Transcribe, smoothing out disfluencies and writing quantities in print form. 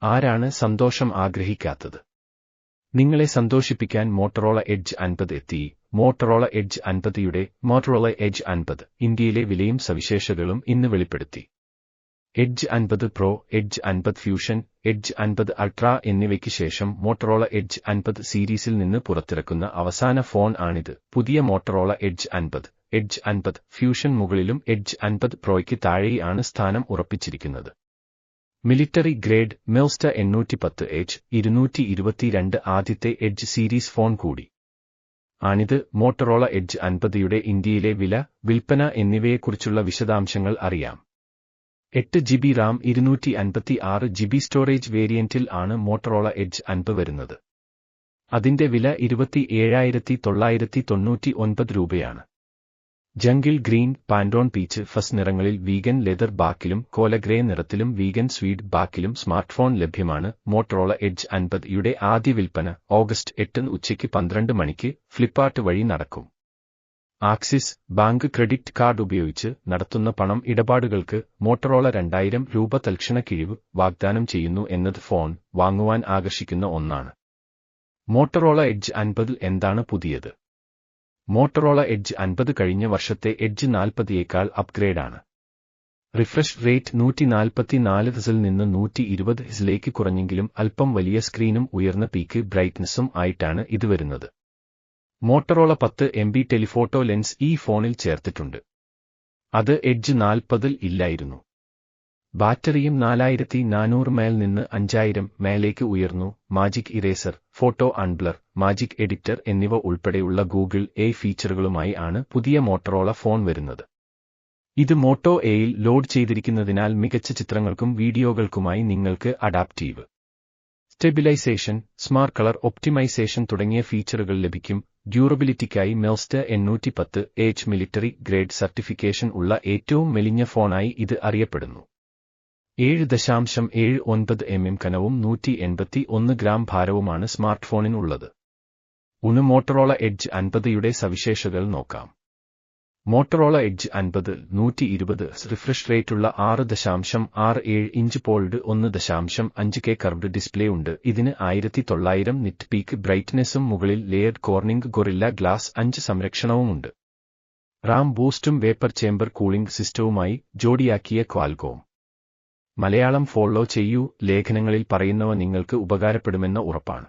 ആരാണ് സന്തോഷം ആഗ്രഹിക്കാത്തത്? നിങ്ങളെ സന്തോഷിപ്പിക്കാൻ മോട്ടറോള എഡ്ജ് 50 എത്തി. മോട്ടറോള എഡ്ജ് 50യുടെ മോട്ടറോള എഡ്ജ് 50 ഇന്ത്യയിലെ വിലയും സവിശേഷതകളും ഇന്ന് വെളിപ്പെടുത്തി. Edge 50 pro, edge 50 fusion, edge 50 ultra എന്നിവയ്ക്ക് ശേഷം മോട്ടറോള എഡ്ജ് 50 സീരീസിൽ നിന്ന് പുറത്തിറക്കുന്ന അവസാന ഫോൺ ആണിത്. പുതിയ മോട്ടറോള എഡ്ജ് 50, എഡ്ജ് 50 ഫ്യൂഷൻ മുകളിലും എഡ്ജ് 50 പ്രോയ്ക്ക് താഴെയാണ് സ്ഥാനം ഉറപ്പിച്ചിരിക്കുന്നത്. മിലിറ്ററി ഗ്രേഡ് മെൽസ്റ്റ 810H 222 ആദ്യത്തെ എഡ്ജ് സീരീസ് ഫോൺ കൂടി ആണിത്. മോട്ടറോള എഡ്ജ് 50യുടെ ഇന്ത്യയിലെ വില, വിൽപ്പന എന്നിവയെക്കുറിച്ചുള്ള വിശദാംശങ്ങൾ അറിയാം. 8GB റാം 256GB സ്റ്റോറേജ് വേരിയന്റിൽ ആണ് മോട്ടറോള എഡ്ജ് 50 വരുന്നത്. അതിന്റെ വില 27,999 രൂപയാണ്. ജംഗിൾ ഗ്രീൻ, പാൻഡോൺ പീച്ച്, ഫസ് നിറങ്ങളിൽ വീഗൻ ലെതർ ബാക്കിലും കോല ഗ്രേ നിറത്തിലും വീഗൻ സ്വീഡ് ബാക്കിലും സ്മാർട്ട്ഫോൺ ലഭ്യമാണ്. മോട്ടറോള എഡ്ജ് 50യുടെ ആദ്യ വിൽപ്പന ഓഗസ്റ്റ് 8 ഉച്ചയ്ക്ക് 12 മണിക്ക് ഫ്ലിപ്കാർട്ട് വഴി നടക്കും. ആക്സിസ് ബാങ്ക് ക്രെഡിറ്റ് കാർഡ് ഉപയോഗിച്ച് നടത്തുന്ന പണം ഇടപാടുകൾക്ക് മോട്ടറോള 2000 രൂപ തൽക്ഷണ കിഴിവ് വാഗ്ദാനം ചെയ്യുന്നു എന്നത് ഫോൺ വാങ്ങുവാൻ ആകർഷിക്കുന്ന ഒന്നാണ്. മോട്ടറോള എഡ്ജ് 50 എന്താണ് പുതിയത്? മോട്ടറോള എഡ്ജ് 50 കഴിഞ്ഞ വർഷത്തെ എഡ്ജ് 40യേക്കാൾ അപ്ഗ്രേഡാണ്. റിഫ്രഷ് റേറ്റ് 144 Hzൽ നിന്ന് 120 Hzലേക്ക് കുറഞ്ഞെങ്കിലും അല്പം വലിയ സ്ക്രീനും ഉയർന്ന പീക്ക് ബ്രൈറ്റ്നസും ആയിട്ടാണ് ഇത് വരുന്നത്. മോട്ടറോള 10 MP ടെലിഫോട്ടോ ലെൻസ് ഈ ഫോണിൽ ചേർത്തിട്ടുണ്ട്. അത് എഡ്ജ് 40ൽ ഇല്ലായിരുന്നു. ബാറ്ററിയും 4400 mAh നിന്ന് 5000 mAhലേക്ക് ഉയർന്നു. Magic eraser, photo unblur, magic editor എന്നിവ ഉൾപ്പെടെയുള്ള ഗൂഗിൾ എ ഫീച്ചറുകളുമായി ആണ് പുതിയ മോട്ടറോള ഫോൺ വരുന്നത്. ഇത് മോട്ടോ എയിൽ ലോഡ് ചെയ്തിരിക്കുന്നതിനാൽ മികച്ച ചിത്രങ്ങൾക്കും വീഡിയോകൾക്കുമായി നിങ്ങൾക്ക് adaptive stabilisation, smart colour optimisation തുടങ്ങിയ ഫീച്ചറുകൾ ലഭിക്കും. ഡ്യൂറബിലിറ്റിക്കായി മെൽസ്റ്റ 810H മിലിറ്ററി ഗ്രേഡ് സർട്ടിഫിക്കേഷൻ ഉള്ള ഏറ്റവും മെലിഞ്ഞ ഫോണായി ഇത് അറിയപ്പെടുന്നു. 7.79 mm കനവും 181 ഗ്രാം ഭാരവുമാണ് സ്മാർട്ട്ഫോണിനുള്ളത്. മോട്ടറോള എഡ്ജ് 50യുടെ സവിശേഷതകൾ നോക്കാം. മോട്ടറോള എഡ്ജ് 50 120 റിഫ്രഷ് റേറ്റുള്ള 6.67 inch pOLED 1.5K curved display ഉണ്ട്. ഇതിന് 1900 നിറ്റ് പീക്ക് ബ്രൈറ്റ്നെസ്സും മുകളിൽ ലെയർഡ് കോർണിംഗ് ഗൊറില്ല ഗ്ലാസ് 5 സംരക്ഷണവുമുണ്ട്. റാം ബൂസ്റ്റും വേപ്പർ ചേംബർ കൂളിംഗ് സിസ്റ്റവുമായി ജോഡിയാക്കിയ ക്വാൽകോം. മലയാളം ഫോളോ ചെയ്യൂ. ലേഖനങ്ങളിൽ പറയുന്നവ നിങ്ങൾക്ക് ഉപകാരപ്പെടുമെന്ന ഉറപ്പാണ്.